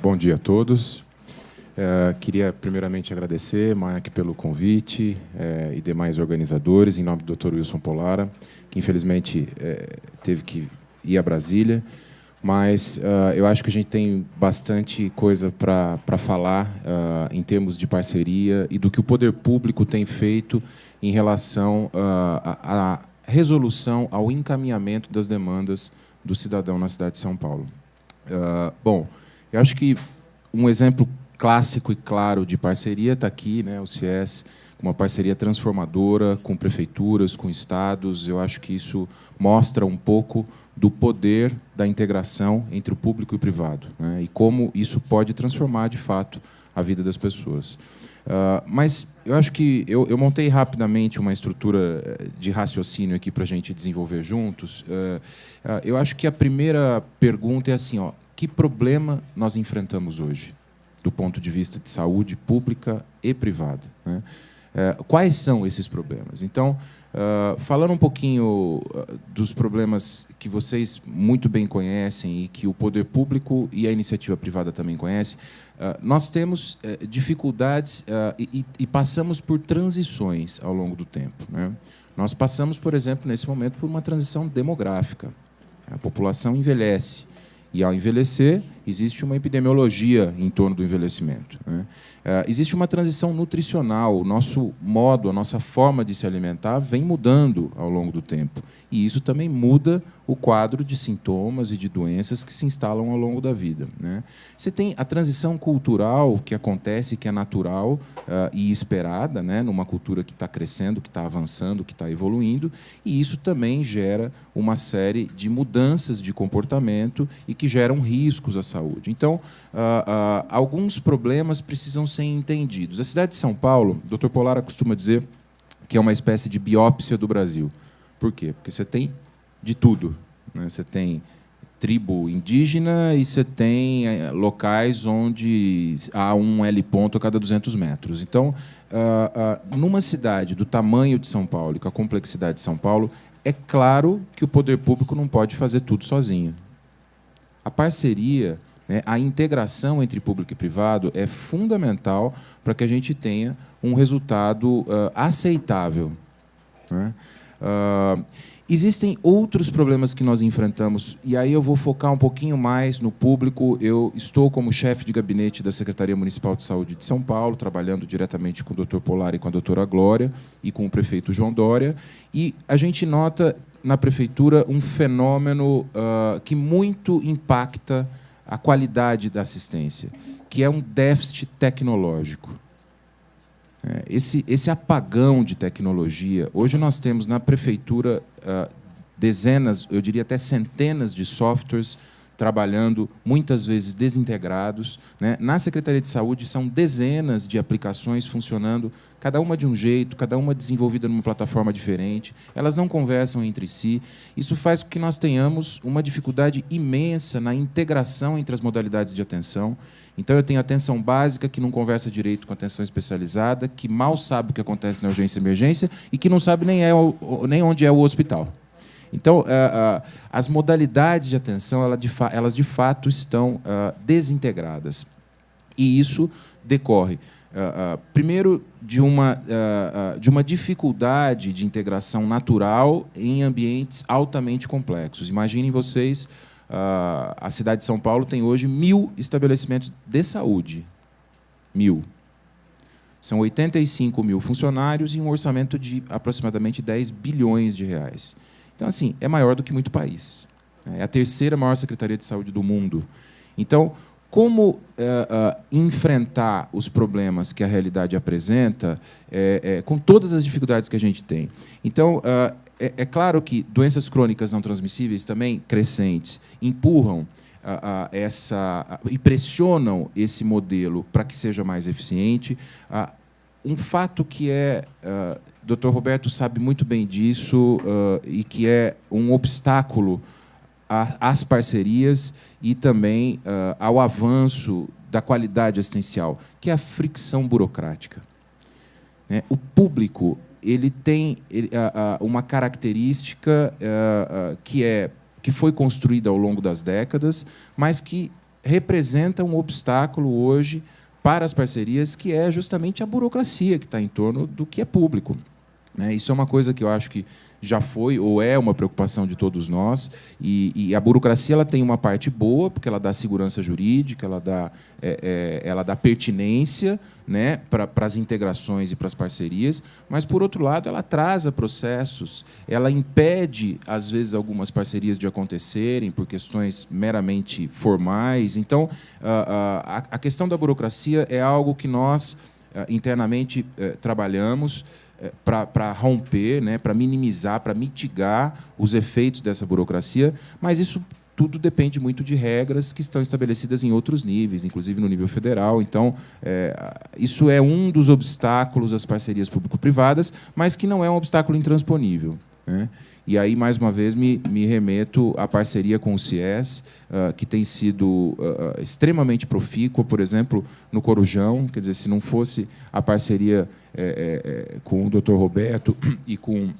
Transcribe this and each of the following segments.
Bom dia a todos. Queria primeiramente agradecer, Mike, pelo convite e demais organizadores, em nome do Dr. Wilson Polara, que infelizmente teve que ir a Brasília, mas eu acho que a gente tem bastante coisa para falar em termos de parceria e do que o poder público tem feito em relação à resolução, ao encaminhamento das demandas do cidadão na cidade de São Paulo. Bom, eu acho que um exemplo clássico e claro de parceria está aqui, né, o CIES, uma parceria transformadora com prefeituras, com estados. Eu acho que isso mostra um pouco do poder da integração entre o público e o privado, né, e como isso pode transformar, de fato, a vida das pessoas. Mas eu acho que eu montei rapidamente uma estrutura de raciocínio aqui para a gente desenvolver juntos. Eu acho que a primeira pergunta é assim, ó, que problema nós enfrentamos hoje, do ponto de vista de saúde pública e privada, né? Quais são esses problemas? Então, falando um pouquinho dos problemas que vocês muito bem conhecem e que o poder público e a iniciativa privada também conhecem, nós temos dificuldades e passamos por transições ao longo do tempo, né? Nós passamos, por exemplo, nesse momento, por uma transição demográfica. A população envelhece. E, ao envelhecer, existe uma epidemiologia em torno do envelhecimento, né? Existe uma transição nutricional. O nosso modo, a nossa forma de se alimentar vem mudando ao longo do tempo. E isso também muda o quadro de sintomas e de doenças que se instalam ao longo da vida, né? Você tem a transição cultural que acontece, que é natural e esperada, né, numa cultura que está crescendo, que está avançando, que está evoluindo, e isso também gera uma série de mudanças de comportamento e que geram riscos à saúde. Então, alguns problemas precisam ser entendidos. A cidade de São Paulo, o Dr. Polara costuma dizer que é uma espécie de biópsia do Brasil. Por quê? Porque você tem de tudo, né? Você tem tribo indígena e você tem locais onde há um L ponto a cada 200 metros. Então, numa cidade do tamanho de São Paulo e com a complexidade de São Paulo, é claro que o poder público não pode fazer tudo sozinho. A parceria, né, a integração entre público e privado é fundamental para que a gente tenha um resultado aceitável, né? Existem outros problemas que nós enfrentamos, e aí eu vou focar um pouquinho mais no público. Eu estou como chefe de gabinete da Secretaria Municipal de Saúde de São Paulo, trabalhando diretamente com o Dr. Polara e com a doutora Glória, e com o prefeito João Dória, e a gente nota na prefeitura um fenômeno que muito impacta a qualidade da assistência, que é um déficit tecnológico. Esse apagão de tecnologia. Hoje nós temos na prefeitura dezenas, eu diria até centenas de softwares trabalhando, muitas vezes desintegrados, né? Na Secretaria de Saúde são dezenas de aplicações funcionando, cada uma de um jeito, cada uma desenvolvida numa plataforma diferente. Elas não conversam entre si. Isso faz com que nós tenhamos uma dificuldade imensa na integração entre as modalidades de atenção. Então, eu tenho atenção básica que não conversa direito com atenção especializada, que mal sabe o que acontece na urgência e emergência e que não sabe nem onde é o hospital. Então, as modalidades de atenção, elas de fato estão desintegradas. E isso decorre, primeiro, de uma dificuldade de integração natural em ambientes altamente complexos. Imaginem vocês, a cidade de São Paulo tem hoje 1.000 estabelecimentos de saúde. 1.000. São 85 mil funcionários e um orçamento de aproximadamente 10 bilhões de reais. Então, assim, é maior do que muito país. É a terceira maior secretaria de saúde do mundo. Então, como enfrentar os problemas que a realidade apresenta com todas as dificuldades que a gente tem? Então, é claro que doenças crônicas não transmissíveis também crescentes empurram e pressionam esse modelo para que seja mais eficiente. Um fato que o Dr. Roberto sabe muito bem disso e que é um obstáculo às parcerias e também ao avanço da qualidade assistencial, que é a fricção burocrática. O público ele tem uma característica que foi construída ao longo das décadas, mas que representa um obstáculo hoje para as parcerias, que é justamente a burocracia que está em torno do que é público. Isso é uma coisa que eu acho que já foi ou é uma preocupação de todos nós, e a burocracia ela tem uma parte boa, porque ela dá segurança jurídica, ela dá pertinência, né, para as integrações e para as parcerias, mas, por outro lado, ela atrasa processos, ela impede, às vezes, algumas parcerias de acontecerem por questões meramente formais. Então, a questão da burocracia é algo que nós, internamente, trabalhamos para romper, né, para minimizar, para mitigar os efeitos dessa burocracia, mas isso tudo depende muito de regras que estão estabelecidas em outros níveis, inclusive no nível federal. Então, isso é um dos obstáculos às parcerias público-privadas, mas que não é um obstáculo intransponível, né? E aí, mais uma vez, me remeto à parceria com o CIES, que tem sido extremamente profícua, por exemplo, no Corujão. Quer dizer, se não fosse a parceria com o Dr. Roberto e com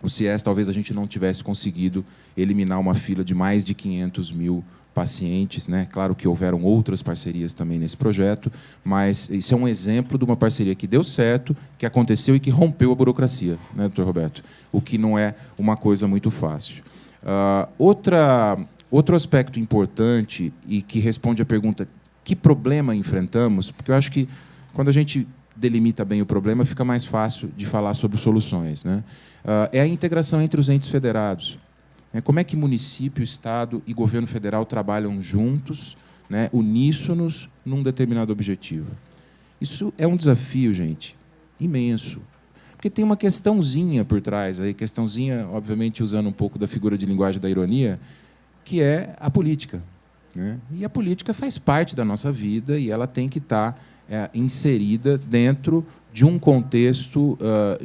o CIES, talvez a gente não tivesse conseguido eliminar uma fila de mais de 500 mil pacientes, né? Claro que houveram outras parcerias também nesse projeto, mas isso é um exemplo de uma parceria que deu certo, que aconteceu e que rompeu a burocracia, né, doutor Roberto? O que não é uma coisa muito fácil. Outro aspecto importante e que responde à pergunta que problema enfrentamos, porque eu acho que quando a gente delimita bem o problema, fica mais fácil de falar sobre soluções, né? É a integração entre os entes federados. Como é que município, Estado e governo federal trabalham juntos, né, uníssonos, num determinado objetivo? Isso é um desafio, gente, imenso. Porque tem uma questãozinha por trás, aí, questãozinha, obviamente, usando um pouco da figura de linguagem da ironia, que é a política, né? E a política faz parte da nossa vida e ela tem que estar inserida dentro de um contexto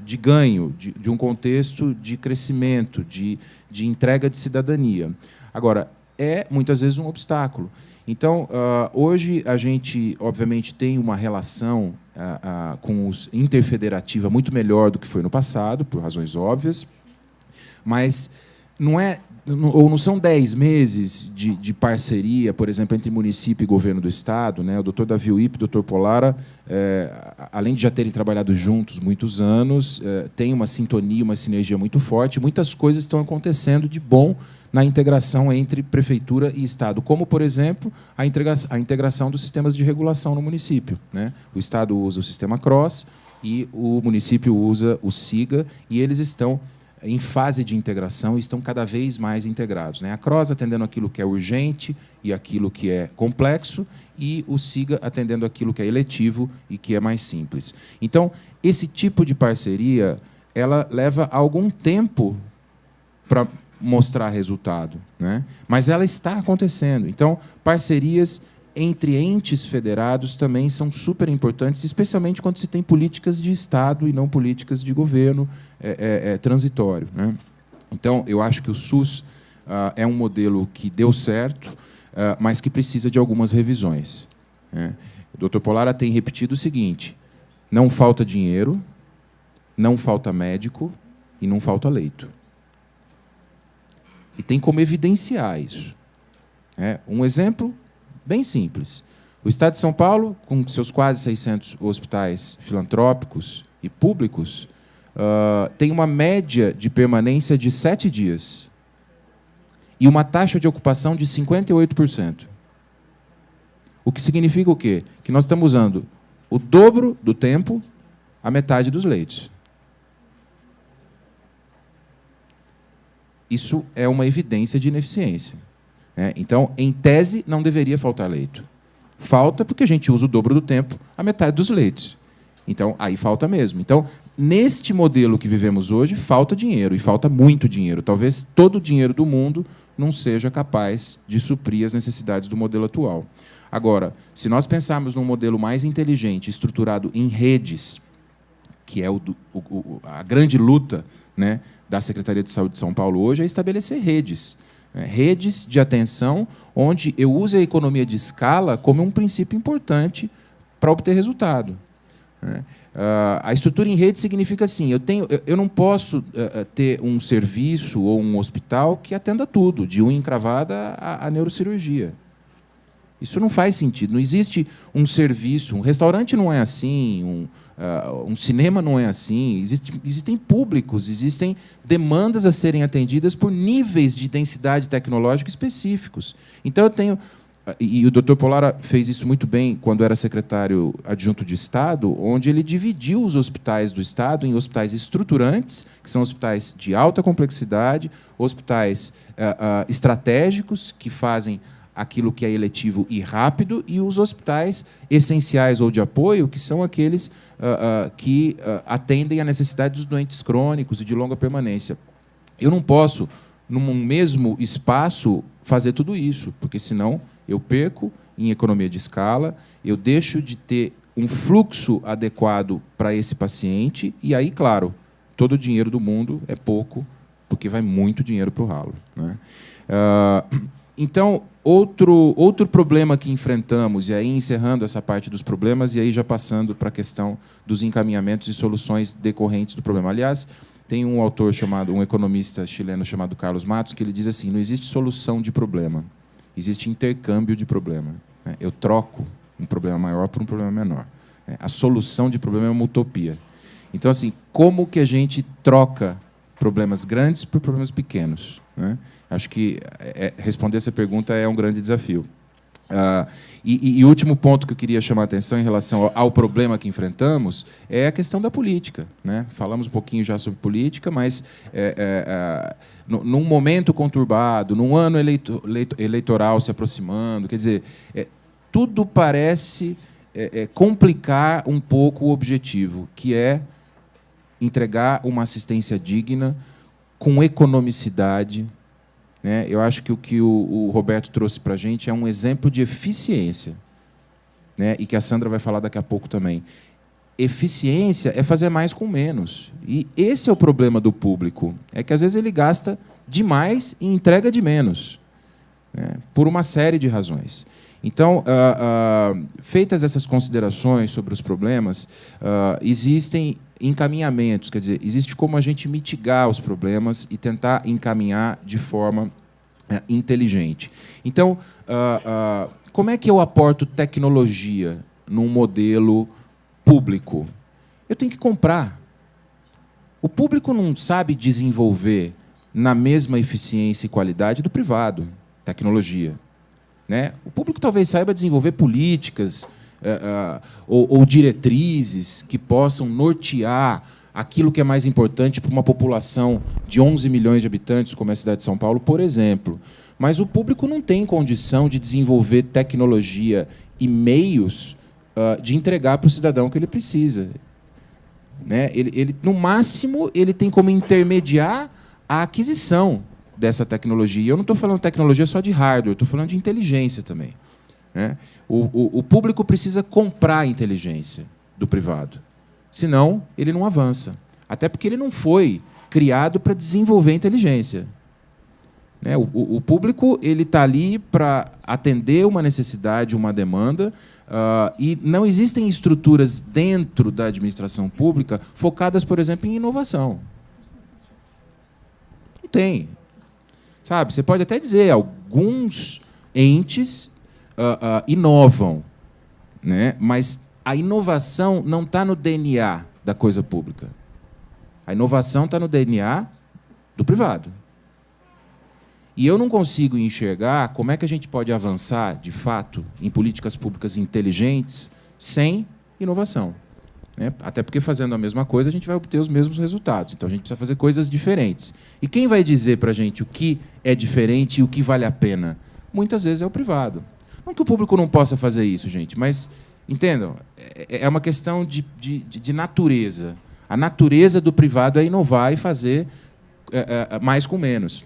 de ganho, de um contexto de crescimento, de entrega de cidadania. Agora, é, muitas vezes, um obstáculo. Então, hoje, a gente, obviamente, tem uma relação com os interfederativa muito melhor do que foi no passado, por razões óbvias, mas não são 10 meses de parceria, por exemplo, entre município e governo do Estado, né? O doutor Davi Uip e o doutor Polara, além de já terem trabalhado juntos muitos anos, têm uma sintonia, uma sinergia muito forte. Muitas coisas estão acontecendo de bom na integração entre prefeitura e Estado, como, por exemplo, a integração dos sistemas de regulação no município, né? O Estado usa o sistema CROSS e o município usa o SIGA, e eles estão em fase de integração e estão cada vez mais integrados, né? A CROSS atendendo aquilo que é urgente e aquilo que é complexo, e o SIGA atendendo aquilo que é eletivo e que é mais simples. Então, esse tipo de parceria ela leva algum tempo para mostrar resultado, né? Mas ela está acontecendo. Então, parcerias entre entes federados também são super importantes, especialmente quando se tem políticas de Estado e não políticas de governo transitório, né? Então, eu acho que o SUS é um modelo que deu certo, mas que precisa de algumas revisões, né? O doutor Polara tem repetido o seguinte: não falta dinheiro, não falta médico e não falta leito. E tem como evidenciar isso. Um exemplo bem simples. O Estado de São Paulo, com seus quase 600 hospitais filantrópicos e públicos, tem uma média de permanência de 7 dias e uma taxa de ocupação de 58%. O que significa o quê? Que nós estamos usando o dobro do tempo, a metade dos leitos. Isso é uma evidência de ineficiência. Então, em tese, não deveria faltar leito. Falta porque a gente usa o dobro do tempo, a metade dos leitos. Então, aí falta mesmo. Então, neste modelo que vivemos hoje, falta dinheiro, e falta muito dinheiro. Talvez todo o dinheiro do mundo não seja capaz de suprir as necessidades do modelo atual. Agora, se nós pensarmos num modelo mais inteligente, estruturado em redes, que é a grande luta, né, da Secretaria de Saúde de São Paulo hoje, é estabelecer redes. Redes de atenção, onde eu use a economia de escala como um princípio importante para obter resultado. A estrutura em rede significa assim: eu não posso ter um serviço ou um hospital que atenda tudo, de unha encravada à neurocirurgia. Isso não faz sentido. Não existe um serviço, um restaurante não é assim, um cinema não é assim. Existem públicos, existem demandas a serem atendidas por níveis de densidade tecnológica específicos. Então, eu tenho... E o Dr. Pollara fez isso muito bem quando era secretário adjunto de Estado, onde ele dividiu os hospitais do Estado em hospitais estruturantes, que são hospitais de alta complexidade, hospitais estratégicos, que fazem aquilo que é eletivo e rápido, e os hospitais essenciais ou de apoio, que são aqueles que atendem à necessidade dos doentes crônicos e de longa permanência. Eu não posso, num mesmo espaço, fazer tudo isso, porque, senão, eu perco em economia de escala, eu deixo de ter um fluxo adequado para esse paciente, e aí, claro, todo o dinheiro do mundo é pouco, porque vai muito dinheiro para o ralo, né? Então, outro problema que enfrentamos, e aí encerrando essa parte dos problemas, e aí já passando para a questão dos encaminhamentos e soluções decorrentes do problema. Aliás, tem um autor um economista chileno chamado Carlos Matos, que ele diz assim: não existe solução de problema, existe intercâmbio de problema. Eu troco um problema maior por um problema menor. A solução de problema é uma utopia. Então, assim, como que a gente troca problemas grandes por problemas pequenos, né? Acho que responder essa pergunta é um grande desafio. E o último ponto que eu queria chamar a atenção em relação ao problema que enfrentamos é a questão da política, né? Falamos um pouquinho já sobre política, mas num momento conturbado, num ano eleitoral se aproximando, quer dizer, tudo parece complicar um pouco o objetivo, que é entregar uma assistência digna, com economicidade, né? Eu acho que o que o Roberto trouxe para a gente é um exemplo de eficiência, né? E que a Sandra vai falar daqui a pouco também. Eficiência é fazer mais com menos. E esse é o problema do público, é que, às vezes, ele gasta demais e entrega de menos, né? Por uma série de razões. Então, feitas essas considerações sobre os problemas, existem encaminhamentos, quer dizer, existe como a gente mitigar os problemas e tentar encaminhar de forma inteligente. Então, como é que eu aporto tecnologia num modelo público? Eu tenho que comprar. O público não sabe desenvolver na mesma eficiência e qualidade do privado, tecnologia, né? O público talvez saiba desenvolver políticas ou diretrizes que possam nortear aquilo que é mais importante para uma população de 11 milhões de habitantes, como é a cidade de São Paulo, por exemplo. Mas o público não tem condição de desenvolver tecnologia e meios de entregar para o cidadão o que ele precisa, né? No máximo, ele tem como intermediar a aquisição dessa tecnologia. E eu não estou falando de tecnologia só de hardware, estou falando de inteligência também, né? O público precisa comprar a inteligência do privado, senão ele não avança. Até porque ele não foi criado para desenvolver inteligência, né? O público está ali para atender uma necessidade, uma demanda, e não existem estruturas dentro da administração pública focadas, por exemplo, em inovação. Não tem. Sabe, você pode até dizer, alguns entes inovam, né? Mas a inovação não está no DNA da coisa pública. A inovação está no DNA do privado. E eu não consigo enxergar como é que a gente pode avançar, de fato, em políticas públicas inteligentes sem inovação, né? Até porque, fazendo a mesma coisa, a gente vai obter os mesmos resultados. Então, a gente precisa fazer coisas diferentes. E quem vai dizer para a gente o que é diferente e o que vale a pena? Muitas vezes é o privado. Não que o público não possa fazer isso, gente, mas, entendam, é uma questão de natureza. A natureza do privado é inovar e fazer mais com menos.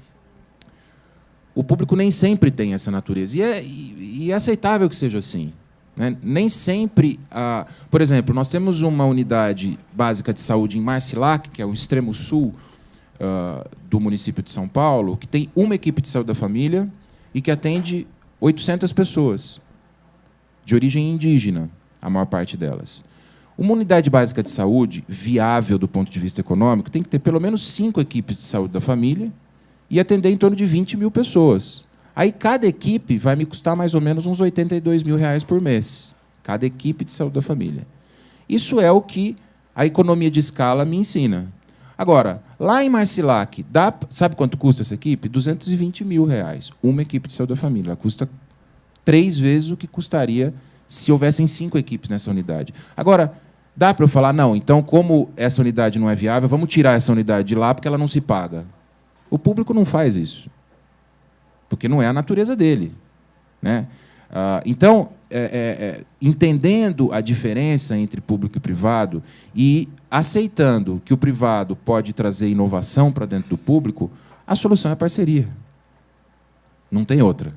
O público nem sempre tem essa natureza. E é aceitável que seja assim, né? Nem sempre... Por exemplo, nós temos uma unidade básica de saúde em Marcilac, que é o extremo sul do município de São Paulo, que tem uma equipe de saúde da família e que atende 800 pessoas, de origem indígena, a maior parte delas. Uma unidade básica de saúde, viável do ponto de vista econômico, tem que ter pelo menos 5 equipes de saúde da família e atender em torno de 20 mil pessoas. Aí cada equipe vai me custar mais ou menos uns R$ 82 mil por mês. Cada equipe de saúde da família. Isso é o que a economia de escala me ensina. Agora, lá em Marcilac, sabe quanto custa essa equipe? R$ 220 mil. Uma equipe de saúde da família. Ela custa 3 vezes o que custaria se houvessem 5 equipes nessa unidade. Agora, dá para eu falar, não, então, como essa unidade não é viável, vamos tirar essa unidade de lá porque ela não se paga. O público não faz isso, porque não é a natureza dele, né? Então, entendendo a diferença entre público e privado e aceitando que o privado pode trazer inovação para dentro do público, a solução é a parceria. Não tem outra,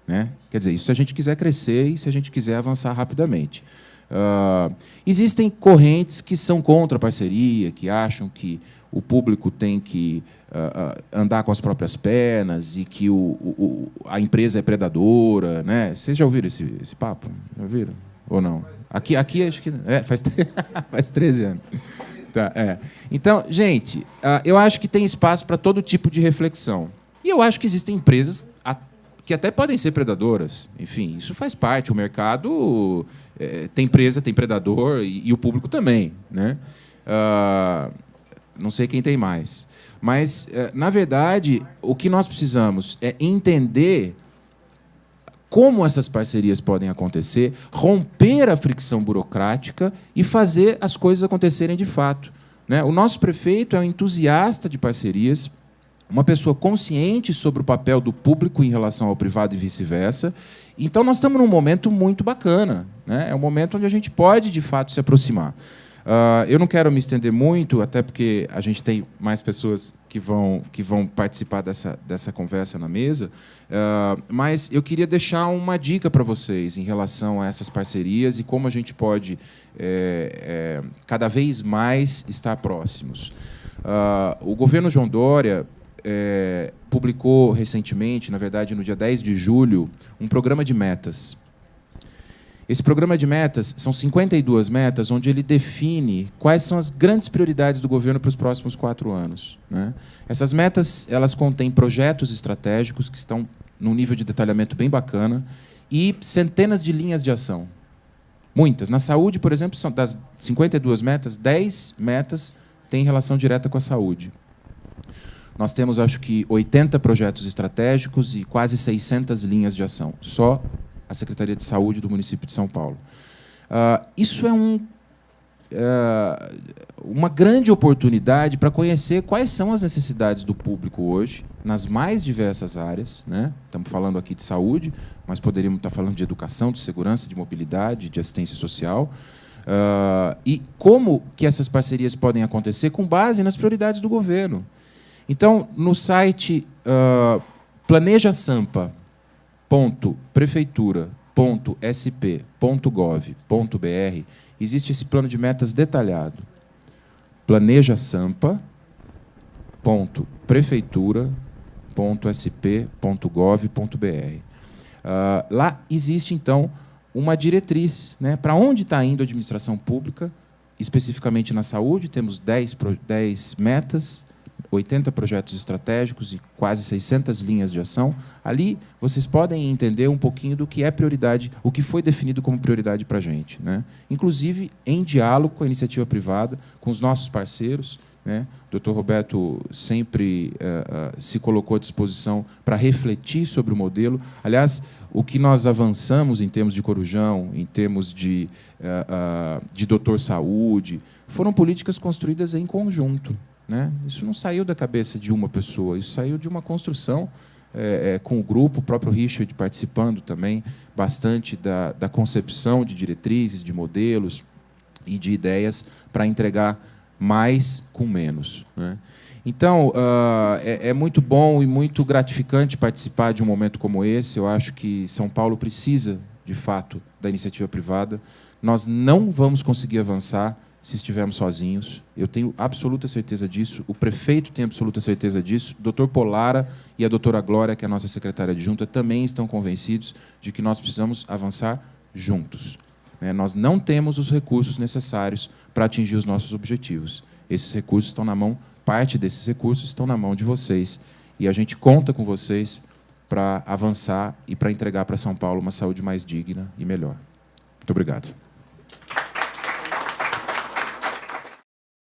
né? Quer dizer, isso se a gente quiser crescer e se a gente quiser avançar rapidamente. Existem correntes que são contra a parceria, que acham que o público tem que andar com as próprias pernas e que a empresa é predadora, né? Vocês já ouviram esse papo? Já ouviram? Ou não? Aqui acho que faz 13 anos. Tá, Então, gente, eu acho que tem espaço para todo tipo de reflexão. E eu acho que existem empresas que até podem ser predadoras. Enfim, isso faz parte. O mercado tem empresa, tem predador e o público também, né? Não sei quem tem mais. Mas, na verdade, o que nós precisamos é entender como essas parcerias podem acontecer, romper a fricção burocrática e fazer as coisas acontecerem de fato, né? O nosso prefeito é um entusiasta de parcerias, uma pessoa consciente sobre o papel do público em relação ao privado e vice-versa. Então, nós estamos num momento muito bacana, né? É um momento onde a gente pode, de fato, se aproximar. Eu não quero me estender muito, até porque a gente tem mais pessoas que vão participar dessa conversa na mesa, mas eu queria deixar uma dica para vocês em relação a essas parcerias e como a gente pode cada vez mais estar próximos. O governo João Dória publicou recentemente, na verdade, no dia 10 de julho, um programa de metas. Esse programa de metas são 52 metas, onde ele define quais são as grandes prioridades do governo para os próximos 4 anos, né? Essas metas, elas contêm projetos estratégicos que estão num nível de detalhamento bem bacana e centenas de linhas de ação. Muitas. Na saúde, por exemplo, são das 52 metas, 10 metas têm relação direta com a saúde. Nós temos, acho que, 80 projetos estratégicos e quase 600 linhas de ação. Só a Secretaria de Saúde do município de São Paulo. Isso é uma grande oportunidade para conhecer quais são as necessidades do público hoje, nas mais diversas áreas, né? Estamos falando aqui de saúde, mas poderíamos estar falando de educação, de segurança, de mobilidade, de assistência social. E como que essas parcerias podem acontecer com base nas prioridades do governo. Então, no site planejasampa.prefeitura.sp.gov.br existe esse plano de metas detalhado. planejasampa.prefeitura.sp.gov.br. Lá existe, então, uma diretriz, né, para onde está indo a administração pública, especificamente na saúde. Temos 10 metas, 80 projetos estratégicos e quase 600 linhas de ação. Ali vocês podem entender um pouquinho do que é prioridade, o que foi definido como prioridade para a gente, né? Inclusive em diálogo com a iniciativa privada, com os nossos parceiros, né? O Dr. Roberto sempre se colocou à disposição para refletir sobre o modelo. Aliás, o que nós avançamos em termos de Corujão, em termos de Doutor Saúde, foram políticas construídas em conjunto, né? Isso não saiu da cabeça de uma pessoa, isso saiu de uma construção com o grupo, o próprio Richard participando também bastante da concepção de diretrizes, de modelos e de ideias para entregar mais com menos, né? Então, é muito bom e muito gratificante participar de um momento como esse. Eu acho que São Paulo precisa, de fato, da iniciativa privada. Nós não vamos conseguir avançar se estivermos sozinhos. Eu tenho absoluta certeza disso. O prefeito tem absoluta certeza disso. O doutor Polara e a doutora Glória, que é a nossa secretária adjunta, também estão convencidos de que nós precisamos avançar juntos. Nós não temos os recursos necessários para atingir os nossos objetivos. Esses recursos estão na mão, parte desses recursos estão na mão de vocês. E a gente conta com vocês para avançar e para entregar para São Paulo uma saúde mais digna e melhor. Muito obrigado.